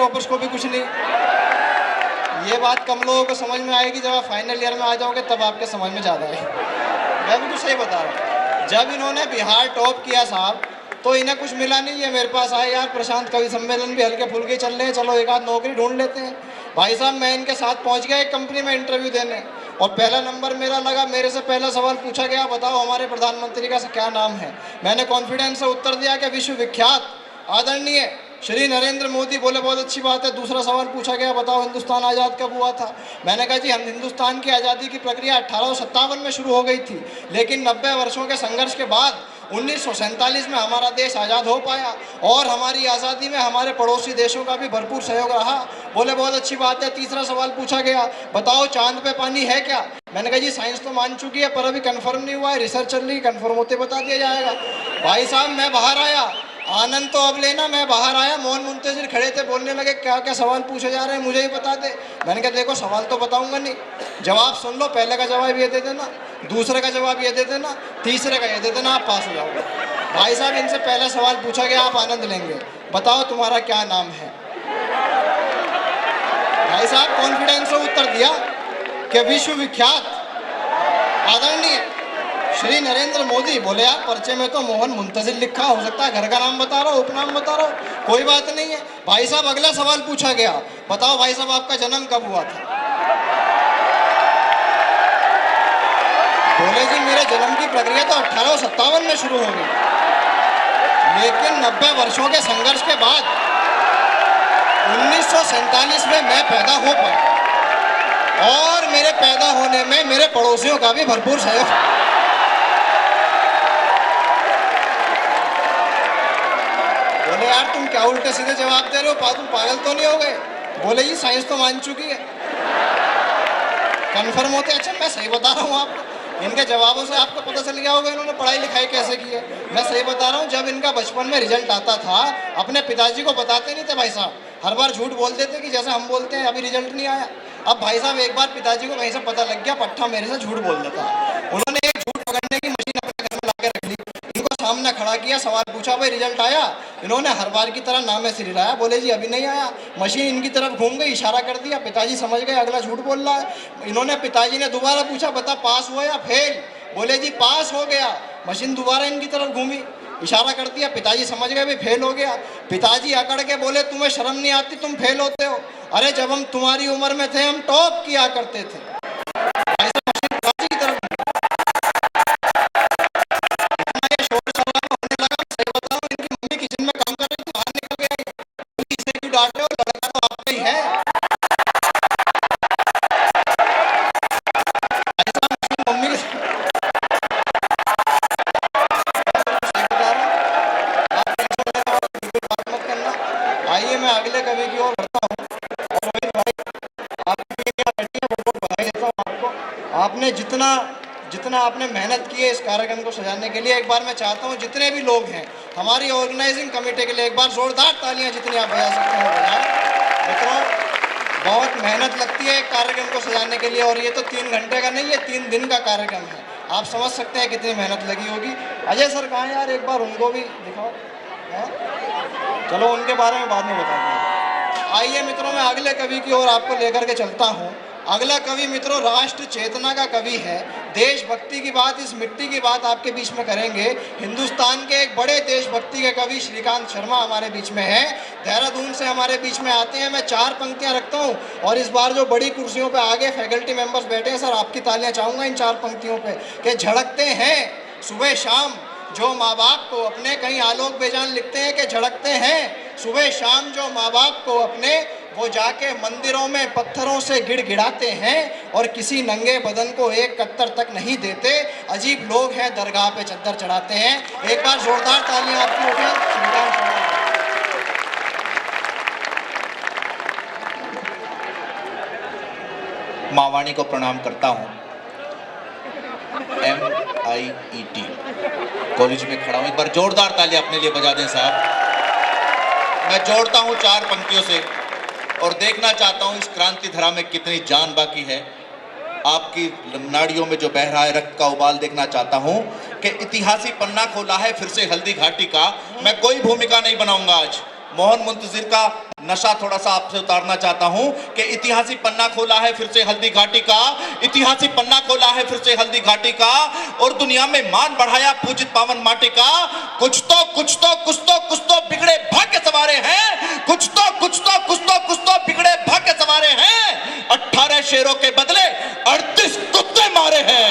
Toppers को भी कुछ नहीं। ये बात कम लोगों को समझ में आएगी, जब आप फाइनल ईयर में आ जाओगे तब आपके समझ में ज़्यादा है। मैं बिल्कुल सही बता रहा हूँ। जब इन्होंने बिहार टॉप किया साहब, तो इन्हें कुछ मिला नहीं। ये मेरे पास आए, यार प्रशांत कवि सम्मेलन भी हल्के फुल्के चल रहे हैं, चलो एक आध नौकरी ढूंढ लेते हैं। भाई साहब मैं इनके साथ पहुंच गया एक कंपनी में इंटरव्यू देने, और पहला नंबर मेरा लगा। मेरे से पहला सवाल पूछा गया, बताओ हमारे प्रधानमंत्री का क्या नाम है। मैंने कॉन्फिडेंस से उत्तर दिया कि विश्वविख्यात आदरणीय श्री नरेंद्र मोदी। बोले बहुत अच्छी बात है। दूसरा सवाल पूछा गया, बताओ हिंदुस्तान आज़ाद कब हुआ था। मैंने कहा जी हम हिंदुस्तान की आज़ादी की प्रक्रिया 1857 में शुरू हो गई थी, लेकिन 90 वर्षों के संघर्ष के बाद 1947 में हमारा देश आज़ाद हो पाया, और हमारी आज़ादी में हमारे पड़ोसी देशों का भी भरपूर सहयोग रहा। बोले बहुत अच्छी बात है। तीसरा सवाल पूछा गया, बताओ चांद पे पानी है क्या। मैंने कहा जी साइंस तो मान चुकी है, पर अभी कंफर्म नहीं हुआ है, रिसर्च चल रही, कंफर्म होते बता दिया जाएगा। भाई साहब मैं बाहर आया, आनंद तो अब लेना। मैं बाहर आया, मोहन मुंतजिर खड़े थे, बोलने लगे क्या क्या सवाल पूछे जा रहे हैं, मुझे ही बता दे। मैंने कहा देखो सवाल तो बताऊंगा नहीं, जवाब सुन लो। पहले का जवाब ये दे देना, दूसरे का जवाब ये दे देना, तीसरे का ये दे देना, आप पास हो जाओगे। भाई साहब इनसे पहला सवाल पूछा गया, आप आनंद लेंगे, बताओ तुम्हारा क्या नाम है। भाई साहब कॉन्फिडेंस से उत्तर दिया कि विश्वविख्यात आदरणीय श्री नरेंद्र मोदी। बोले यार पर्चे में तो मोहन मुंतजिर लिखा, हो सकता है घर का नाम बता रहा हो, उपनाम बता रहा हो, कोई बात नहीं है। भाई साहब अगला सवाल पूछा गया, बताओ भाई साहब आपका जन्म कब हुआ था। बोले जी मेरे जन्म की प्रक्रिया तो 1857 में शुरू हो गई, लेकिन 90 वर्षों के संघर्ष के बाद 1947 में मैं पैदा हो पाया, और मेरे पैदा होने में मेरे पड़ोसियों का भी भरपूर सहयोग। बोले यार तुम क्या उल्टे सीधे जवाब दे रहे हो, तुम पागल तो नहीं हो गए। बोले जी साइंस तो मान चुकी है, कंफर्म होते। अच्छा मैं सही बता रहा हूँ आपको, इनके जवाबों से आपको पता चल गया होगा इन्होंने पढ़ाई लिखाई कैसे की है। मैं सही बता रहा हूँ, जब इनका बचपन में रिजल्ट आता था, अपने पिताजी को बताते नहीं थे भाई साहब, हर बार झूठ बोल देते कि जैसे हम बोलते हैं अभी रिजल्ट नहीं आया। अब भाई साहब एक बार पिताजी को कहीं से पता लग गया, पट्टा मेरे से झूठ बोल देता है। उन्होंने एक झूठ पकड़ने की मशीन अपने घर में ला के रख ली, इनको सामने खड़ा किया, सवाल पूछा, भाई रिजल्ट आया। इन्होंने हर बार की तरह नाम से रिलाया, बोले जी अभी नहीं आया। मशीन इनकी तरफ घूम गई, इशारा कर दिया, पिताजी समझ गए अगला झूठ बोल रहा है। इन्होंने पिताजी ने दोबारा पूछा, बता पास हुआ या फेल। बोले जी पास हो गया। मशीन दोबारा इनकी तरफ घूमी, इशारा कर दिया, पिताजी समझ गए भी फेल हो गया। पिताजी अकड़ के बोले तुम्हें शर्म नहीं आती, तुम फेल होते हो। अरे जब हम तुम्हारी उम्र में थे हम टॉप किया करते थे। ऐसा मशीन पिताजी की तरफ इतना ये शोर शराबा होने लगा। सही बताऊं इनकी मम्मी किचन में काम कर रही थी, बाहर निकल गई, इसे क्यों डांट रहे हो, लड़का तो आपका ही है। ऐसा मशीन मम्मी आइए मैं अगले कवि की ओर बढ़ता हूँ। और रोहित भाई आपकी यहाँ बैठी है, बहुत बहुत बधाई देता हूँ आपको। आपने जितना आपने मेहनत की है इस कार्यक्रम को सजाने के लिए, एक बार मैं चाहता हूँ जितने भी लोग हैं हमारी ऑर्गेनाइजिंग कमेटी के लिए एक बार जोरदार तालियां जितनी आप बजा सकते हैं बजाएं। मित्रों बहुत मेहनत लगती है एक कार्यक्रम को सजाने के लिए, और ये तो 3 घंटे का नहीं, ये 3 दिन का कार्यक्रम है। आप समझ सकते हैं कितनी मेहनत लगी होगी। अजय सर कहाँ हैं यार, एक बार उनको भी दिखाओ। चलो उनके बारे में बाद में बताऊंगा। आइए मित्रों मैं अगले कवि की ओर आपको लेकर के चलता हूँ। अगला कवि मित्रों राष्ट्र चेतना का कवि है। देशभक्ति की बात, इस मिट्टी की बात आपके बीच में करेंगे। हिंदुस्तान के एक बड़े देशभक्ति के कवि श्रीकांत शर्मा हमारे बीच में है, देहरादून से हमारे बीच में आते हैं। मैं 4 पंक्तियां रखता हूं, और इस बार जो बड़ी कुर्सियों पे आगे फैकल्टी मेंबर्स बैठे हैं, सर आपकी तालियां चाहूंगा इन 4 पंक्तियों पे। कि झड़कते हैं सुबह शाम जो माँ बाप को अपने, कहीं आलोक बेजान लिखते हैं कि झड़कते हैं सुबह शाम जो माँ बाप को अपने, वो जाके मंदिरों में पत्थरों से गिड़गिड़ाते हैं और किसी नंगे बदन को एक कत्तर तक नहीं देते। अजीब लोग हैं दरगाह पे चद्दर चढ़ाते हैं। एक बार जोरदार तालियां आपकी उठें। मावाणी को प्रणाम करता हूँ। MIET कॉलेज में खड़ा हूँ, एक बार जोरदार ताली अपने लिए बजा दें साहब। मैं जोड़ता हूँ 4 पंक्तियों से और देखना चाहता हूँ इस क्रांति धरा में कितनी जान बाकी है। आपकी नाड़ियों में जो बह रहा है रक्त का उबाल देखना चाहता हूँ कि इतिहासी पन्ना खोला है फिर से हल्दी घाटी का। मैं कोई भूमिका नहीं बनाऊंगा आज, मोहन मुंतजिर का नशा थोड़ा सा आपसे उतारना चाहता हूं कि इतिहासी पन्ना खोला है फिर से हल्दी घाटी का, इतिहासी पन्ना खोला है फिर से हल्दी घाटी का, और दुनिया में मान बढ़ाया पूजित पावन माटी का। कुछ तो बिगड़े भाग्य सवारे हैं, कुछ तो बिगड़े भाग्य सवारे हैं। 18 शेरों के बदले 38 कुत्ते मारे हैं,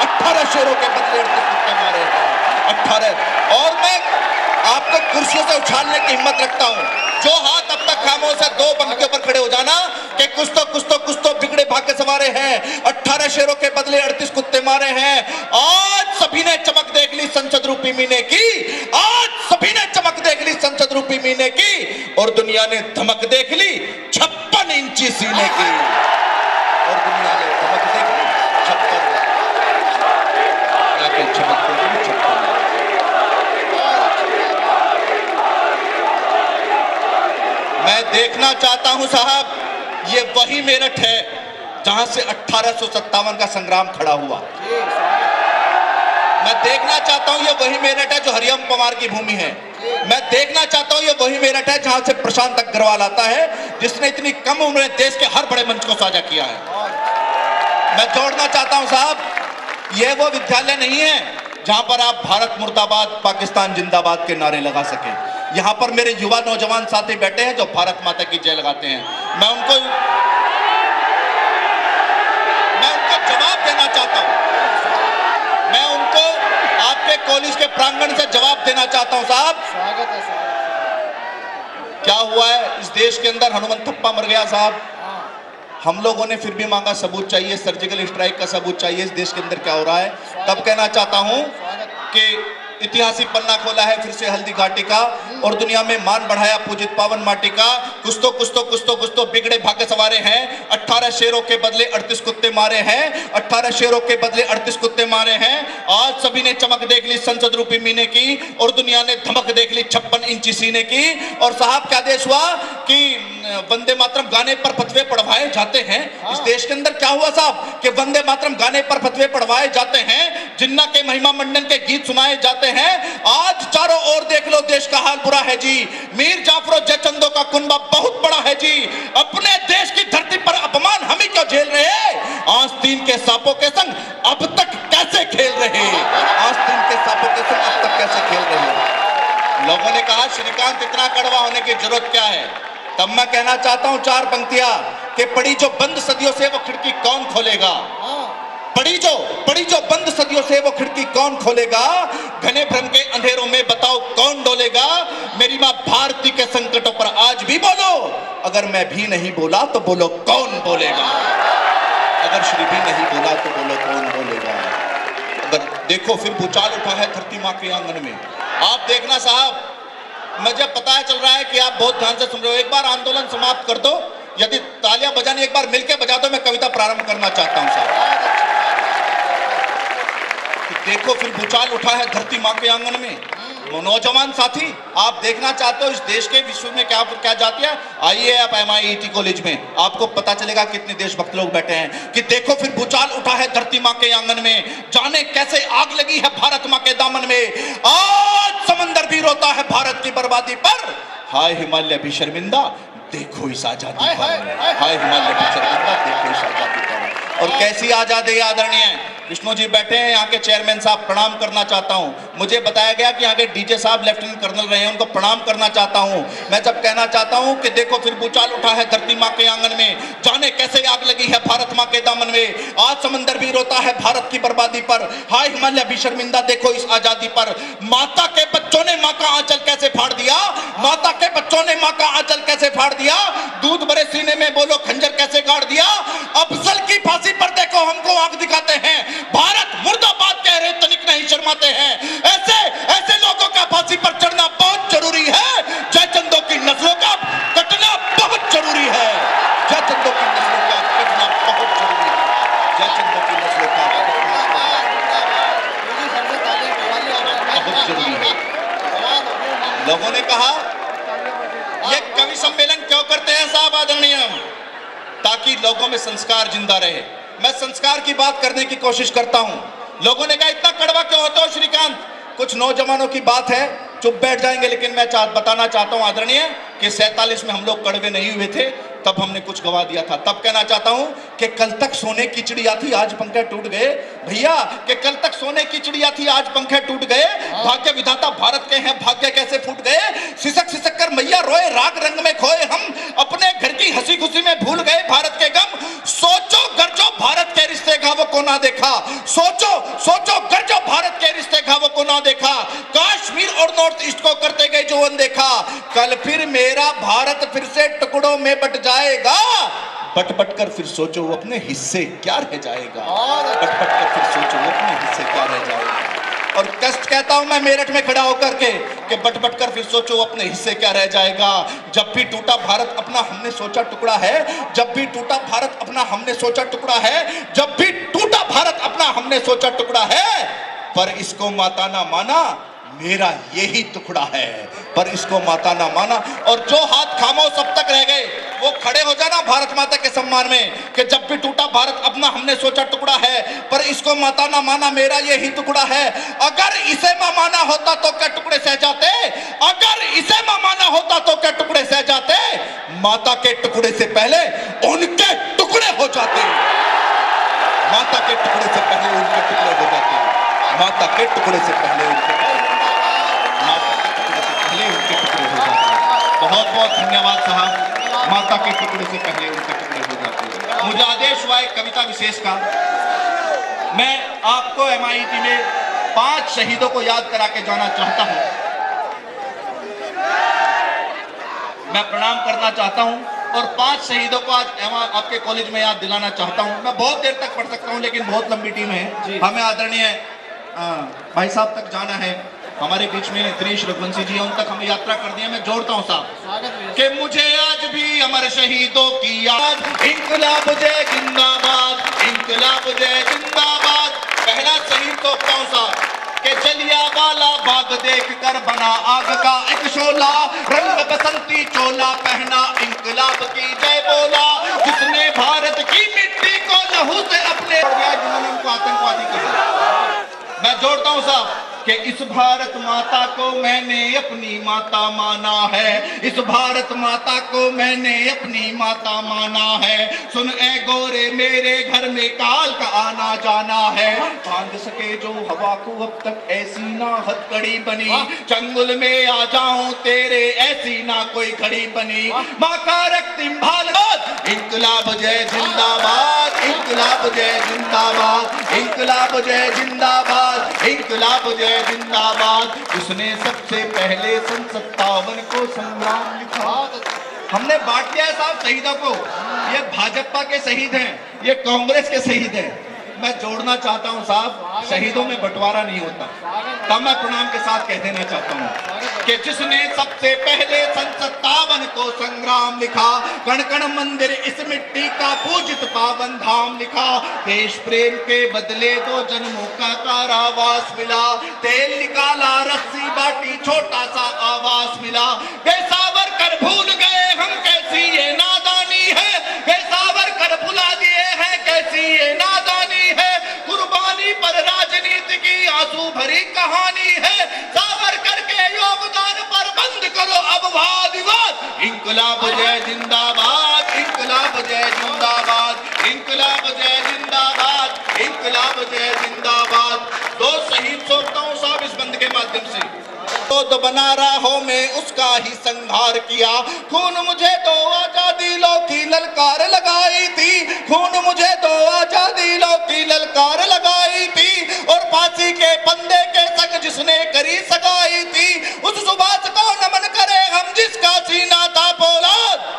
18 शेरों के बदले 38 कुत्ते मारे हैं, 18। और मैं आपको कुर्सियों से उछालने की हिम्मत रखता हूं, जो हाथ अब तक खामोश है 2 पंक्तियों पर खड़े हो जाना कि कुछ तो बिगड़े भाग्य सवारे हैं, 18 शेरों के बदले 38 कुत्ते मारे हैं। आज सभी ने चमक देख ली संसद रूपी मीने की, आज सभी ने चमक देख ली संसद रूपी मीने की, और दुनिया ने धमक देख ली 56 इंची सीने की, और दुनिया ने धमक देख ली 56 चमक देख ली 56। मैं देखना चाहता हूं साहब, ये वही मेरठ है जहां से 1857 का संग्राम खड़ा हुआ। मैं देखना चाहता हूं ये वही मेरठ है जो हरिओम पवार की भूमि है। मैं देखना चाहता हूं ये वही मेरठ है जहां से प्रशांत अग्रवाल आता है, जिसने इतनी कम उम्र में देश के हर बड़े मंच को साझा किया है। मैं जोड़ना चाहता हूं साहब, ये वो विद्यालय नहीं है जहां पर आप भारत मुर्दाबाद पाकिस्तान जिंदाबाद के नारे लगा सकें। यहां पर मेरे युवा नौजवान साथी बैठे हैं जो भारत माता की जय लगाते हैं। मैं उनको जवाब देना चाहता हूं, मैं उनको आपके कॉलेज के प्रांगण से जवाब देना चाहता हूं साहब। स्वागत है क्या हुआ है इस देश के अंदर? हनुमंत थप्पा मर गया साहब। हम लोगों ने फिर भी मांगा सबूत चाहिए, सर्जिकल स्ट्राइक का सबूत चाहिए इस देश के अंदर क्या हो रहा है। तब कहना चाहता हूं कि इतिहासी पन्ना खोला है फिर से हल्दी घाटी का, और दुनिया में मान बढ़ाया पूजित पावन माटी का। कुछ तो बिगड़े भाग्य सवारे हैं, 18 शेरों के बदले 38 कुत्ते मारे हैं, 18 शेरों के बदले 38 कुत्ते मारे हैं। आज सभी ने चमक देख ली संसद रूपी मीने की, और दुनिया ने धमक देख ली 56 इंची सीने की। और साहब क्या देश हुआ कि वंदे मातरम गाने पर फतवे पढ़वाए जाते हैं। इस देश के अंदर क्या हुआ साहब कि वंदे मातरम गाने पर फतवे पढ़वाए जाते हैं, जिन्ना के महिमा मंडन के गीत सुनाए जाते हैं। आज चारों ओर देख लो देश का हाल बुरा है जी। मीर जाफरो जयचंदो का कुनबा बहुत बड़ा है जी। अपने देश की धरती पर अपमान हम ही क्यों झेल रहे? आस्तीन के सांपों के संग अब तक कैसे खेल रहे? आस्तीन के सांपों के संग अब तक कैसे खेल रहे? लोगों ने कहा श्रीकांत इतना कड़वा होने की जरूरत क्या है? तब मैं कहना चाहता हूं 4 पंक्तियां कि पड़ी जो बंद सदियों से वो खिड़की कौन खोलेगा? पड़ी जो बंद सदियों से वो खिड़की कौन खोलेगा? घने भ्रम के अंधेरों में बताओ कौन डोलेगा? मेरी मां भारती के संकटों पर आज भी बोलो, अगर मैं भी नहीं बोला तो बोलो कौन बोलेगा? अगर श्री भी नहीं बोला तो बोलो कौन बोलेगा? अगर देखो फिर भूचाल उठा है धरती मां के आंगन में। आप देखना साहब, मुझे पता चल रहा है कि आप बहुत ध्यान से सुन रहे हो। एक बार आंदोलन समाप्त कर दो, यदि तालियां बजानी एक बार मिलकर बजा दो, मैं कविता प्रारंभ करना चाहता हूं साहब। देखो फिर भूचाल उठा है धरती मां के आंगन में। नौजवान साथी, आप देखना चाहते हो इस देश के विश्व में क्या जाती है? आइए आप MIET कॉलेज में, आपको पता चलेगा कितने देशभक्त लोग बैठे हैं कि देखो फिर भूचाल उठा है धरती मां के आंगन में, जाने कैसे आग लगी है भारत मां के दामन में। आज समंदर भी रोता है भारत की बर्बादी पर, हाय हिमालय भी शर्मिंदा देखो इस आजादी पर। हाय हिमालय भी शर्मिंदा देखो इस आजादी पर। और कैसी आजादी आदरणीय विष्णु जी बैठे हैं, यहाँ के चेयरमैन साहब प्रणाम करना चाहता हूँ। मुझे बताया गया कि यहाँ के डीजे साहब लेफ्टिनेंट कर्नल रहे हैं, उनको प्रणाम करना चाहता हूँ। मैं जब कहना चाहता हूँ कि देखो फिर भूचाल उठा है धरती माँ के आंगन में, जाने कैसे आग लगी है भारत माँ के दामन में। आज समंदर भी रोता है भारत की बर्बादी पर, हाय हिमालय भी शर्मिंदा देखो इस आजादी पर। माता के बच्चों ने माँ का आंचल कैसे फाड़ दिया, माता के बच्चों ने माँ का आंचल कैसे फाड़ दिया। दूध भरे सीने में बोलो खंजर कैसे गाड़ दिया। अफजल की फांसी पर देखो हमको आंख दिखाते हैं, भारत मुर्दाबाद कह रहे तनिक नहीं शर्माते हैं। ऐसे लोगों का फांसी पर चढ़ना बहुत जरूरी है। जयचंदों की नस्लों का कटना बहुत जरूरी है। जयचंदों की नस्लों का कटना बहुत जरूरी है। जयचंदों की नस्लों का बहुत जरूरी है। लोगों ने कहा ये कवि सम्मेलन क्यों करते हैं साहब आदरणीय? ताकि लोगों में संस्कार जिंदा रहे। मैं संस्कार की बात करने की कोशिश करता हूं। लोगों ने कहा इतना कड़वा क्यों होता हो श्रीकांत? कुछ नौजवानों की बात है चुप बैठ जाएंगे, लेकिन मैं बताना चाहता हूं आदरणीय कि 47 में हम लोग कड़वे नहीं हुए थे, तब हमने कुछ गवा दिया था। तब कहना चाहता हूं कि कल तक सोने की चिड़िया थी, आज पंखे टूट गए। भैया कि कल तक सोने की चिड़िया थी, आज पंखे टूट गए। भाग्य विधाता भारत के हैं, भाग्य कैसे फूट गए। सिसक सिसक कर मैया रोए, राग रंग में खोए हम, अपने घर की हंसी खुशी में भूल गए भारत के गम। सोचो गरजो भारत के रिश्ते घावों को ना देखा, सोचो सोचो गरजो भारत के रिश्ते घावों को ना देखा। कश्मीर और नॉर्थ ईस्ट को करते गए जो अनदेखा, कल फिर मेरा भारत फिर से टुकड़ों में बट जाएगा। बट बट कर फिर सोचो अपने हिस्से क्या रह जाएगा, बट बट कर फिर सोचो अपने हिस्से क्या रह जाएगा। और कष्ट कहता हूं मैं मेरठ में खड़ा होकर के कि बट बट कर फिर सोचो अपने हिस्से क्या रह जाएगा। जब भी टूटा भारत अपना हमने सोचा टुकड़ा है, जब भी टूटा भारत अपना हमने सोचा टुकड़ा है, जब भी टूटा भारत अपना हमने सोचा टुकड़ा है। पर इसको माता ना माना, मेरा यही टुकड़ा है, पर इसको माता ना माना। और जो हाथ खामोश सब तक रह गए वो खड़े हो जाना भारत माता के सम्मान में कि जब भी टूटा भारत अपना हमने सोचा टुकड़ा है, पर इसको माता ना माना, मेरा यही टुकड़ा है। अगर इसे मां माना होता तो क्या टुकड़े सह जाते, अगर इसे मां माना होता तो क्या टुकड़े सह जाते। माता के टुकड़े से पहले उनके टुकड़े हो जाते, माता के टुकड़े से पहले उनके टुकड़े हो जाते, माता के टुकड़े से पहले उनके टुकड़े हो जाते। बहुत बहुत धन्यवाद साहब, माता के टुकड़े से पहले उनके टुकड़े हो जाते। मुझे आदेश हुआ एक कविता विशेष का, मैं आपको MIT में 5 शहीदों को याद करा के जाना चाहता हूं। मैं प्रणाम करना चाहता हूं और 5 शहीदों को आज आपके कॉलेज में याद दिलाना चाहता हूं। मैं बहुत देर तक पढ़ सकता हूं, लेकिन बहुत लंबी टीम है, हमें आदरणीय भाई साहब तक जाना है। हमारे बीच में दिनेश रघुवंशी जी हैं, उन तक हमें यात्रा कर दी है। मैं जोड़ता हूं साहब कि मुझे आज भी अमर शहीदों की याद, इंकलाब जय जिंदाबाद, इंकलाब जय जिंदाबाद। पहला शहीद तो कौन सा कि जलियांवाला बाग देख कर बना आग का एक शोला, रंग बसंती चोला पहना, इंकलाब की जय बोला, जिसने भारत की मिट्टी को लहू से अपने, जिन्होंने उनको आतंकवादी कहा। मैं जोड़ता हूं साहब कि इस भारत माता को मैंने अपनी माता माना है, इस भारत माता को मैंने अपनी माता माना है। सुन ए गोरे मेरे घर में काल का आना जाना है, बांध सके जो हवा को अब तक ऐसी ना हथकड़ी बनी, चंगुल में आ जाऊं तेरे ऐसी ना कोई घड़ी बनी। मां का रक्तिम भारत, इंकलाब जय जिंदाबाद, इंकलाब जय जिंदाबाद, इंकलाब जय जिंदाबाद, इंकलाब जय जिंदाबाद। उसने सबसे पहले सन 57 को संग्राम लिखा। हमने बांट दिया है साहब शहीदों को, ये भाजपा के शहीद हैं, ये कांग्रेस के शहीद हैं। मैं जोड़ना चाहता हूं साहब, शहीदों में बंटवारा नहीं होता। तब मैं प्रणाम के साथ कह देना चाहता हूं कि जिसने सबसे पहले सन 57 को संग्राम लिखा, कण कण मंदिर इस मिट्टी का पूजित पावन धाम लिखा। देश प्रेम के बदले 2 जन्मों का कारावास मिला, तेल निकाला रस्सी बाटी छोटा सा आवास मिला। बेसावर कर भूल गए हम कैसी ये नादानी है, बेसावर कर भुला दिए हैं कैसी ये नादानी है। कुर्बानी पर राजनीति की आंसू भरी कहानी है, सावरकर के योगदान पर बंद करो अब वाद विवाद। इंकलाब जय जिंदाबाद, इंकलाब जय जिंदाबाद, इंकलाब जय जिंदाबाद, इंकलाब जय जिंदाबाद। 2 शहीद सोचता हूं साहब इस बंद के माध्यम से, तो बना राहों में उसका ही संहार किया। खून मुझे तो आजादी लो की ललकार लगाई थी, खून मुझे तो आजादी लो की ललकार लगाई थी। और फांसी के फंदे के संग जिसने करी सगाई थी, उस सुभाष को नमन करे हम जिसका सीना था फौलाद।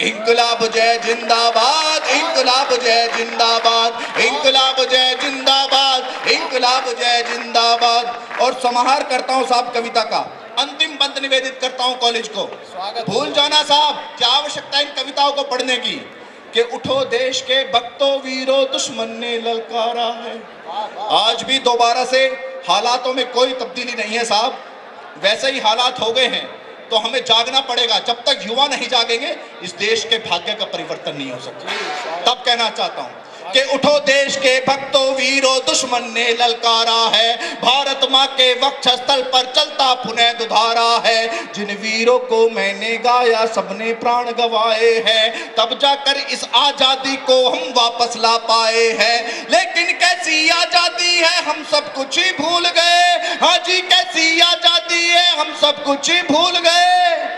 इंकलाब जय जिंदाबाद, इंकलाब जय जिंदाबाद, इंकलाब जय जिंदाबाद, इंकलाब जय जिंदाबाद। और समाहार करता हूं साहब कविता का, अंतिम बंद निवेदित करता हूं कॉलेज को। भूल जाना साहब क्या आवश्यकता इन कविताओं को पढ़ने की कि उठो देश के भक्तों वीरों दुश्मन ने ललकारा है। आज भी दोबारा से हालातों में कोई तब्दीली नहीं है साहब, वैसे ही हालात हो गए हैं, तो हमें जागना पड़ेगा। जब तक युवा नहीं जागेंगे इस देश के भाग्य का परिवर्तन नहीं हो सकता। तब कहना चाहता हूं कि उठो देश के भक्तों वीरों, दुश्मन ने ललकारा है, भारत माँ के वक्षस्थल पर चलता पुनः दुधारा है। जिन वीरों को मैंने गाया सबने प्राण गंवाए हैं, तब जाकर इस आजादी को हम वापस ला पाए हैं। लेकिन कैसी आजादी है हम सब कुछ ही भूल गए, हाँ जी कैसी आजादी है हम सब कुछ ही भूल गए।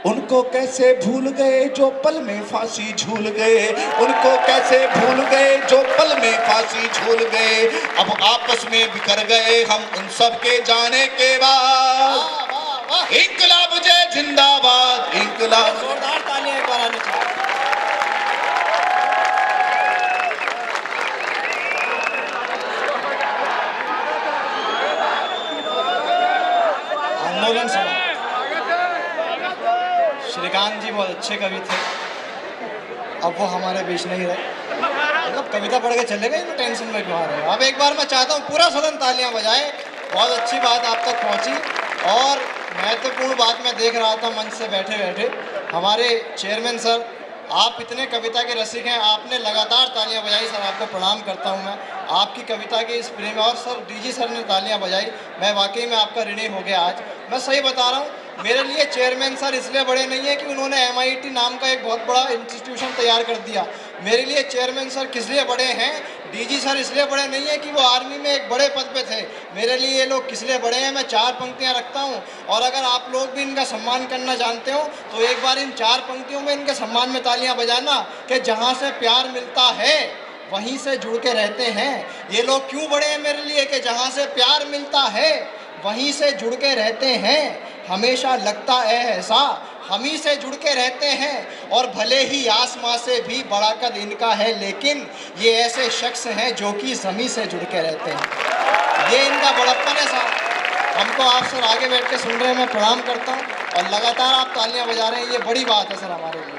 उनको कैसे भूल गए जो पल में फांसी झूल गए, उनको कैसे भूल गए जो पल में फांसी झूल गए। अब आपस में बिखर गए हम उन सब के जाने के बाद। इंकलाब जय जिंदाबाद, इंकलाब। जोरदार तालियां एक बार आनी चाहिए। आंदोलन सभा श्रीकांत जी बहुत अच्छे कवि थे, अब वो हमारे बीच नहीं रहे। मतलब कविता पढ़ के चले गए, मैं टेंशन में क्यों आ रहे हो। अब एक बार मैं चाहता हूँ पूरा सदन तालियां बजाए, बहुत अच्छी बात आप तक पहुँची। और महत्वपूर्ण बात मैं देख रहा था मंच से बैठे बैठे, हमारे चेयरमैन सर, आप इतने कविता के रसिक हैं, आपने लगातार तालियां बजाई। सर आपको प्रणाम करता हूं मैं आपकी कविता के इस प्रेम। और सर डीजी सर ने तालियां बजाई, मैं वाकई में आपका ऋणी हो गया आज। मैं सही बता रहा हूं, मेरे लिए चेयरमैन सर इसलिए बड़े नहीं है कि उन्होंने MIT नाम का एक बहुत बड़ा इंस्टीट्यूशन तैयार कर दिया। मेरे लिए चेयरमैन सर किस लिए बड़े हैं, डीजी सर इसलिए बड़े नहीं है कि वो आर्मी में एक बड़े पद पे थे। मेरे लिए ये लोग किस लिए बड़े हैं, मैं 4 पंक्तियां रखता हूं। और अगर आप लोग भी इनका सम्मान करना जानते हो तो एक बार इन 4 पंक्तियों में इनके सम्मान में तालियां बजाना कि जहां से प्यार मिलता है वहीं से जुड़ के रहते हैं। ये लोग क्यों बड़े हैं मेरे लिए कि जहां से प्यार मिलता है वहीं से जुड़ के रहते हैं। हमेशा लगता है ऐसा हम ही से जुड़ के रहते हैं। और भले ही आसमां से भी बड़ा कद इनका है, लेकिन ये ऐसे शख्स हैं जो कि ज़मीं से जुड़ के रहते हैं। ये इनका बड़प्पन है साहब। हमको आप सर आगे बैठ के सुन रहे हैं, मैं प्रणाम करता हूँ। और लगातार आप तालियां बजा रहे हैं, ये बड़ी बात है सर हमारे लिए।